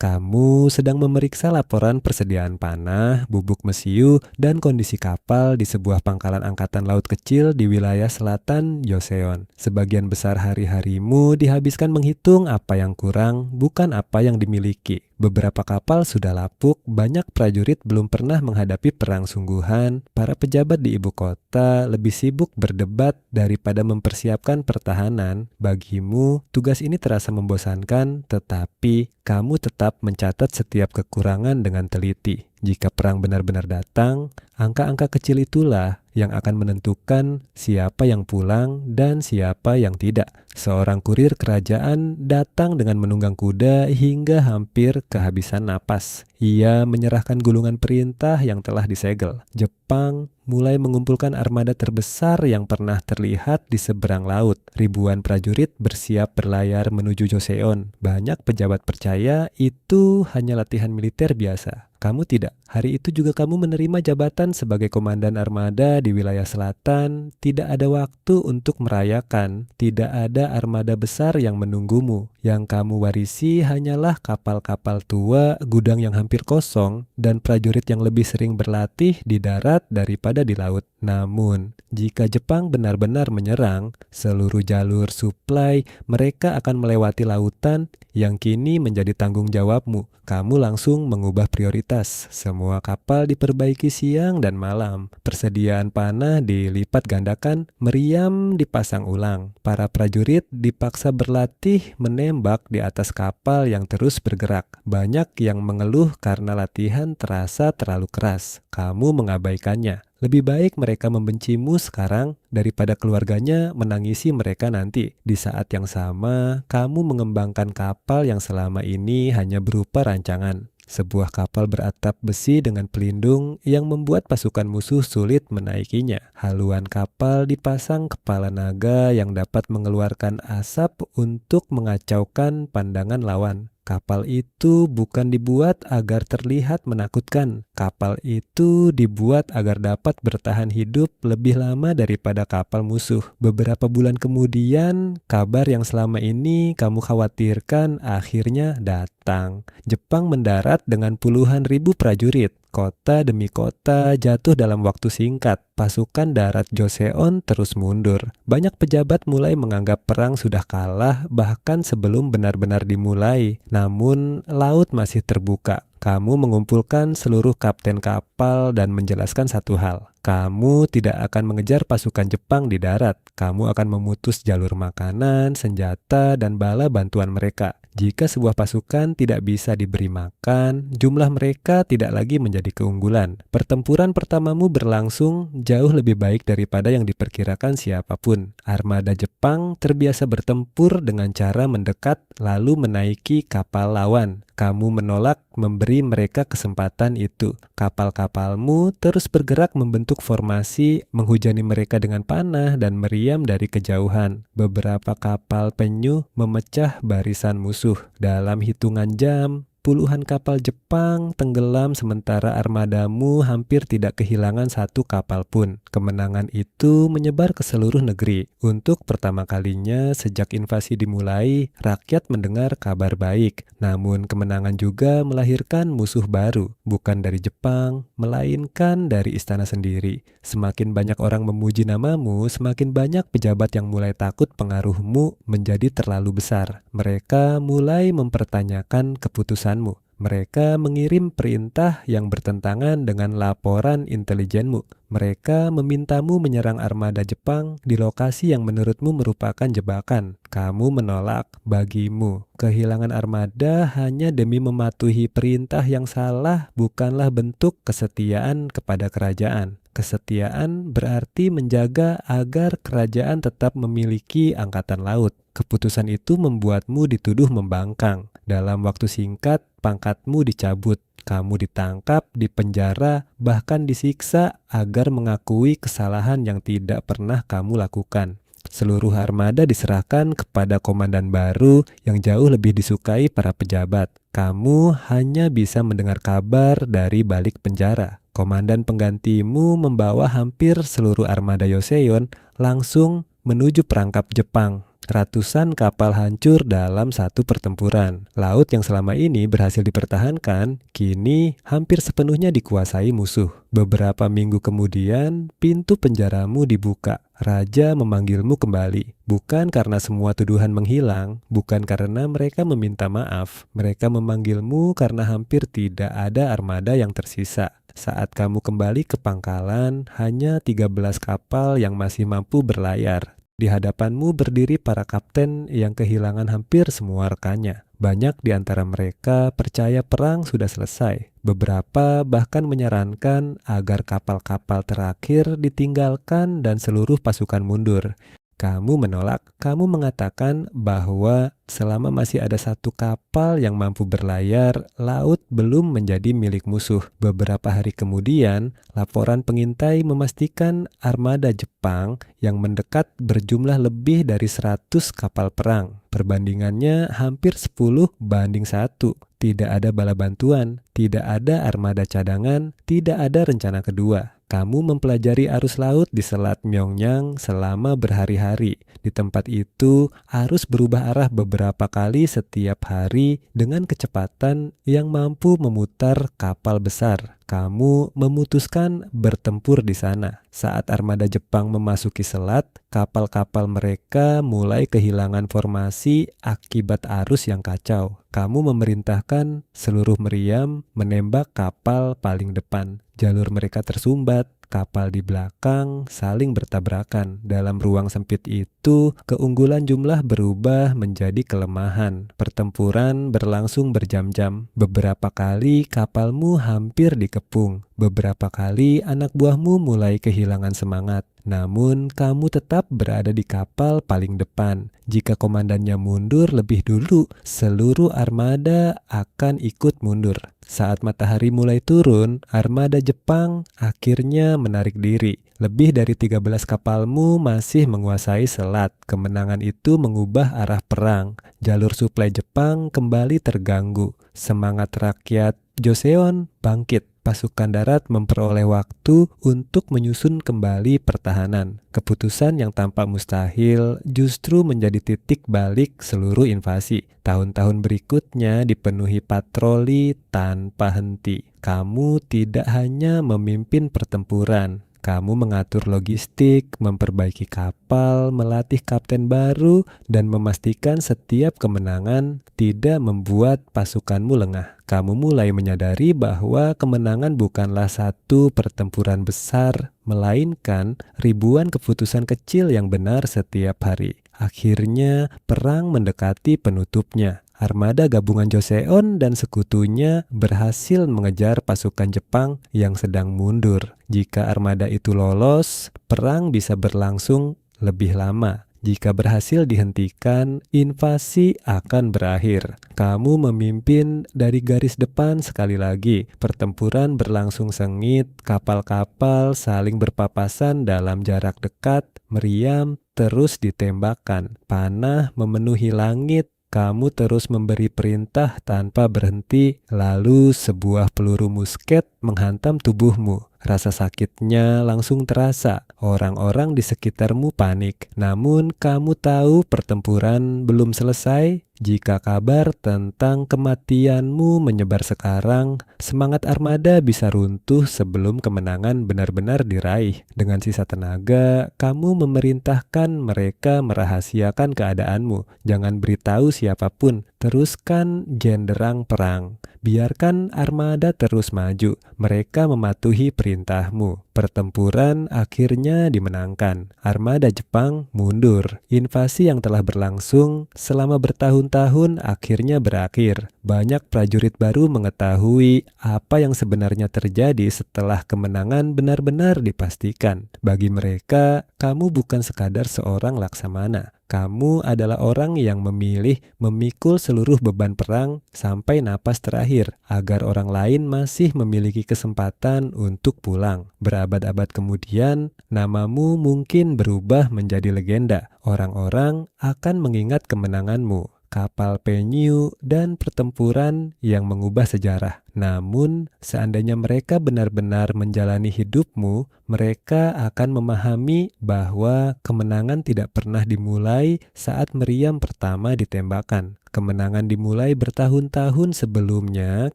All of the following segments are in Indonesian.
Kamu sedang memeriksa laporan persediaan panah, bubuk mesiu, dan kondisi kapal di sebuah pangkalan angkatan laut kecil di wilayah selatan Joseon. Sebagian besar hari-harimu dihabiskan menghitung apa yang kurang, bukan apa yang dimiliki. Beberapa kapal sudah lapuk, banyak prajurit belum pernah menghadapi perang sungguhan. Para pejabat di ibu kota lebih sibuk berdebat daripada mempersiapkan pertahanan. Bagimu, tugas ini terasa membosankan, tetapi kamu tetap mencatat setiap kekurangan dengan teliti. Jika perang benar-benar datang, angka-angka kecil itulah yang akan menentukan siapa yang pulang dan siapa yang tidak. Seorang kurir kerajaan datang dengan menunggang kuda hingga hampir kehabisan napas. Ia menyerahkan gulungan perintah yang telah disegel. Jepang mulai mengumpulkan armada terbesar yang pernah terlihat di seberang laut. Ribuan prajurit bersiap berlayar menuju Joseon. Banyak pejabat percaya itu hanya latihan militer biasa. Kamu tidak. Hari itu juga kamu menerima jabatan sebagai komandan armada di wilayah selatan. Tidak ada waktu untuk merayakan. Tidak ada armada besar yang menunggumu. Yang kamu warisi hanyalah kapal-kapal tua, gudang yang hampir kosong, dan prajurit yang lebih sering berlatih di darat daripada di laut. Namun, jika Jepang benar-benar menyerang, seluruh jalur suplai mereka akan melewati lautan yang kini menjadi tanggung jawabmu. Kamu langsung mengubah prioritas. Semua kapal diperbaiki siang dan malam. Persediaan panah dilipat gandakan, meriam dipasang ulang. Para prajurit dipaksa berlatih menembak di atas kapal yang terus bergerak. Banyak yang mengeluh karena latihan terasa terlalu keras. Kamu mengabaikannya. Lebih baik mereka membencimu sekarang daripada keluarganya menangisi mereka nanti. Di saat yang sama, kamu mengembangkan kapal yang selama ini hanya berupa rancangan. Sebuah kapal beratap besi dengan pelindung yang membuat pasukan musuh sulit menaikinya. Haluan kapal dipasang kepala naga yang dapat mengeluarkan asap untuk mengacaukan pandangan lawan. Kapal itu bukan dibuat agar terlihat menakutkan. Kapal itu dibuat agar dapat bertahan hidup lebih lama daripada kapal musuh. Beberapa bulan kemudian, kabar yang selama ini kamu khawatirkan akhirnya datang. Jepang mendarat dengan puluhan ribu prajurit. Kota demi kota jatuh dalam waktu singkat. Pasukan darat Joseon terus mundur. Banyak pejabat mulai menganggap perang sudah kalah bahkan sebelum benar-benar dimulai. Namun, laut masih terbuka. Kamu mengumpulkan seluruh kapten kapal dan menjelaskan satu hal. Kamu tidak akan mengejar pasukan Jepang di darat. Kamu akan memutus jalur makanan, senjata, dan bala bantuan mereka. Jika sebuah pasukan tidak bisa diberi makan, jumlah mereka tidak lagi menjadi keunggulan. Pertempuran pertamamu berlangsung jauh lebih baik daripada yang diperkirakan siapapun. Armada Jepang terbiasa bertempur dengan cara mendekat lalu menaiki kapal lawan. Kamu menolak memberi mereka kesempatan itu. Kapal-kapalmu terus bergerak membentuk formasi, menghujani mereka dengan panah dan meriam dari kejauhan. Beberapa kapal penyu memecah barisan musuh. Dalam hitungan jam, puluhan kapal Jepang tenggelam sementara armadamu hampir tidak kehilangan satu kapal pun. Kemenangan itu menyebar ke seluruh negeri. Untuk pertama kalinya sejak invasi dimulai, rakyat mendengar kabar baik. Namun kemenangan juga melahirkan musuh baru, bukan dari Jepang, melainkan dari istana sendiri. Semakin banyak orang memuji namamu, semakin banyak pejabat yang mulai takut pengaruhmu menjadi terlalu besar. Mereka mulai mempertanyakan keputusan. Mereka mengirim perintah yang bertentangan dengan laporan intelijenmu. Mereka memintamu menyerang armada Jepang di lokasi yang menurutmu merupakan jebakan. Kamu menolak. Bagimu, kehilangan armada hanya demi mematuhi perintah yang salah bukanlah bentuk kesetiaan kepada kerajaan. Kesetiaan berarti menjaga agar kerajaan tetap memiliki angkatan laut. Keputusan itu membuatmu dituduh membangkang. Dalam waktu singkat, pangkatmu dicabut. Kamu ditangkap, dipenjara, bahkan disiksa agar mengakui kesalahan yang tidak pernah kamu lakukan. Seluruh armada diserahkan kepada komandan baru yang jauh lebih disukai para pejabat. Kamu hanya bisa mendengar kabar dari balik penjara. Komandan penggantimu membawa hampir seluruh armada Joseon langsung menuju perangkap Jepang. Ratusan kapal hancur dalam satu pertempuran. Laut yang selama ini berhasil dipertahankan, kini hampir sepenuhnya dikuasai musuh. Beberapa minggu kemudian, pintu penjaramu dibuka. Raja memanggilmu kembali. Bukan karena semua tuduhan menghilang, bukan karena mereka meminta maaf. Mereka memanggilmu karena hampir tidak ada armada yang tersisa. Saat kamu kembali ke pangkalan, hanya 13 kapal yang masih mampu berlayar. Di hadapanmu berdiri para kapten yang kehilangan hampir semua rekannya. Banyak di antara mereka percaya perang sudah selesai. Beberapa bahkan menyarankan agar kapal-kapal terakhir ditinggalkan dan seluruh pasukan mundur. Kamu menolak, kamu mengatakan bahwa selama masih ada satu kapal yang mampu berlayar, laut belum menjadi milik musuh. Beberapa hari kemudian, laporan pengintai memastikan armada Jepang yang mendekat berjumlah lebih dari 100 kapal perang. Perbandingannya hampir 10:1. Tidak ada bala bantuan, tidak ada armada cadangan, tidak ada rencana kedua. Kamu mempelajari arus laut di Selat Myeongnyang selama berhari-hari. Di tempat itu, arus berubah arah beberapa kali setiap hari dengan kecepatan yang mampu memutar kapal besar. Kamu memutuskan bertempur di sana. Saat armada Jepang memasuki selat, kapal-kapal mereka mulai kehilangan formasi akibat arus yang kacau. Kamu memerintahkan seluruh meriam menembak kapal paling depan. Jalur mereka tersumbat, kapal di belakang saling bertabrakan. Dalam ruang sempit itu, keunggulan jumlah berubah menjadi kelemahan. Pertempuran berlangsung berjam-jam. Beberapa kali kapalmu hampir dikepung. Beberapa kali anak buahmu mulai kehilangan semangat. Namun, kamu tetap berada di kapal paling depan. Jika komandannya mundur lebih dulu, seluruh armada akan ikut mundur. Saat matahari mulai turun, armada Jepang akhirnya menarik diri. Lebih dari 13 kapalmu masih menguasai selat. Kemenangan itu mengubah arah perang. Jalur suplai Jepang kembali terganggu. Semangat rakyat Joseon bangkit. Pasukan darat memperoleh waktu untuk menyusun kembali pertahanan. Keputusan yang tampak mustahil justru menjadi titik balik seluruh invasi. Tahun-tahun berikutnya dipenuhi patroli tanpa henti. Kamu tidak hanya memimpin pertempuran. Kamu mengatur logistik, memperbaiki kapal, melatih kapten baru, dan memastikan setiap kemenangan tidak membuat pasukanmu lengah. Kamu mulai menyadari bahwa kemenangan bukanlah satu pertempuran besar, melainkan ribuan keputusan kecil yang benar setiap hari. Akhirnya, perang mendekati penutupnya. Armada gabungan Joseon dan sekutunya berhasil mengejar pasukan Jepang yang sedang mundur. Jika armada itu lolos, perang bisa berlangsung lebih lama. Jika berhasil dihentikan, invasi akan berakhir. Kamu memimpin dari garis depan sekali lagi. Pertempuran berlangsung sengit, kapal-kapal saling berpapasan dalam jarak dekat, meriam terus ditembakkan, panah memenuhi langit. Kamu terus memberi perintah tanpa berhenti, lalu sebuah peluru musket menghantam tubuhmu. Rasa sakitnya langsung terasa. Orang-orang di sekitarmu panik. Namun kamu tahu pertempuran belum selesai. Jika kabar tentang kematianmu menyebar sekarang, semangat armada bisa runtuh sebelum kemenangan benar-benar diraih. Dengan sisa tenaga, kamu memerintahkan mereka merahasiakan keadaanmu. Jangan beritahu siapapun. Teruskan genderang perang. Biarkan armada terus maju. Mereka mematuhi perintahmu. Pertempuran akhirnya dimenangkan. Armada Jepang mundur. Invasi yang telah berlangsung selama bertahun-tahun akhirnya berakhir. Banyak prajurit baru mengetahui apa yang sebenarnya terjadi setelah kemenangan benar-benar dipastikan. Bagi mereka, kamu bukan sekadar seorang laksamana. Kamu adalah orang yang memilih memikul seluruh beban perang sampai napas terakhir, agar orang lain masih memiliki kesempatan untuk pulang. Berabad-abad kemudian, namamu mungkin berubah menjadi legenda. Orang-orang akan mengingat kemenanganmu, kapal penyu, dan pertempuran yang mengubah sejarah. Namun, seandainya mereka benar-benar menjalani hidupmu, mereka akan memahami bahwa kemenangan tidak pernah dimulai saat meriam pertama ditembakkan. Kemenangan dimulai bertahun-tahun sebelumnya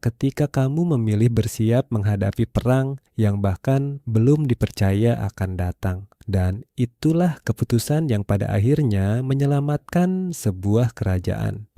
ketika kamu memilih bersiap menghadapi perang yang bahkan belum dipercaya akan datang. Dan itulah keputusan yang pada akhirnya menyelamatkan sebuah kerajaan.